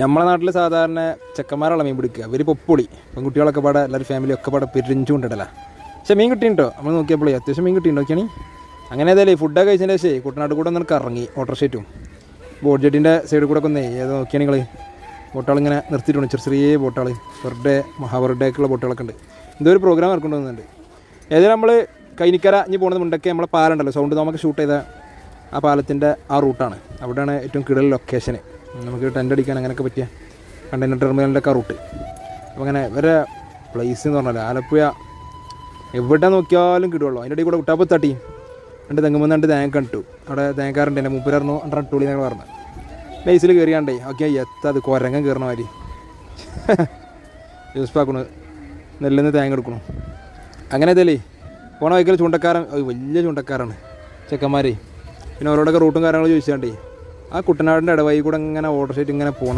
നമ്മളെ നാട്ടിൽ സാധാരണ ചെക്കന്മാരുള്ള മീൻ പിടിക്കുക ഇവർ പൊപ്പൊളി പെൺകുട്ടികളൊക്കെ പാടെ എല്ലാവരും ഫാമിലിയൊക്കെ പാടെ പിരിഞ്ചുകൊണ്ടിടല. പക്ഷേ മീൻ കിട്ടിയിട്ടോ നമ്മൾ നോക്കിയപ്പോഴേ അത്യാവശ്യം മീൻ കിട്ടിയിട്ടുണ്ടോ നോക്കിയാണ്. അങ്ങനെ ഏതായാലും ഫുഡൊക്കെ കഴിച്ചതിൻ്റെ ശേഷം കുട്ടനാട് കൂടെ ഒന്ന് ഇറങ്ങി ഓട്ടോറിക്ഷയും ബോട്ട് ജെട്ടിൻ്റെ സൈഡിൽ കൂടെ ഒക്കെ ഒന്ന് ഏതോ നോക്കിയാണ് നിങ്ങൾ ബോട്ടുകളിങ്ങനെ നിർത്തിയിട്ടുണ്ട്. ചെറിയ ചെറിയ ബോട്ടുകൾ ബർത്ത്ഡേ മഹാബർത്ത്ഡേക്കുള്ള ബോട്ടുകളൊക്കെ ഉണ്ട്. എന്തോ ഒരു പ്രോഗ്രാം ഇറക്കൊണ്ടുവന്നുണ്ട്. ഏതായാലും നമ്മൾ കൈനിക്കര ഇനി പോകുന്നത് മുണ്ടൊക്കെ നമ്മളെ പാലുണ്ടല്ലോ സൗണ്ട് നമുക്ക് ഷൂട്ട് ചെയ്ത ആ പാലത്തിൻ്റെ ആ റൂട്ടാണ്. അവിടെയാണ് ഏറ്റവും കിടൽ ലൊക്കേഷന്. നമുക്ക് ടെൻ്റ് അടിക്കാൻ അങ്ങനെയൊക്കെ പറ്റിയ കണ്ടെയ്നർ ടെർമിനലിൻ്റെ ഒക്കെ റൂട്ട്. അപ്പോൾ അങ്ങനെ ഇവരെ പ്ലേസ് എന്ന് പറഞ്ഞാൽ ആലപ്പുഴ എവിടെ നോക്കിയാലും കിടുള്ളൂ. അതിൻ്റെ ഇടയിൽ കൂടെ കുട്ടാപ്പ് തട്ടി 2 തെങ്ങുമ്പോൾ 2 തേങ്ങ കണ്ടു. അവിടെ തേങ്ങക്കാരുണ്ട് എൻ്റെ മൂപ്പരായിരുന്നു 2 ടൂളി എന്നൊക്കെ പറഞ്ഞു. ബേസിൽ കയറിയാണ്ടേ ഓക്കെ എത്താത് കുരങ്ങൻ കയറണ മാതിരി യൂസ് ആക്കണു നെല്ലിന്ന് തേങ്ങ എടുക്കണു. അങ്ങനെ ഇതല്ലേ പോണ വൈക്കൽ ചൂണ്ടക്കാരൻ വലിയ ചൂണ്ടക്കാരാണ് ചെക്കന്മാരെ. പിന്നെ അവരോടൊക്കെ റൂട്ടും കാര്യങ്ങളും ചോദിച്ചാണ്ടേ ആ കുട്ടനാടിൻ്റെ ഇടവഴി കൂടെ ഇങ്ങനെ ഓട്ടോറിക്ഷ ഇങ്ങനെ പോകണത്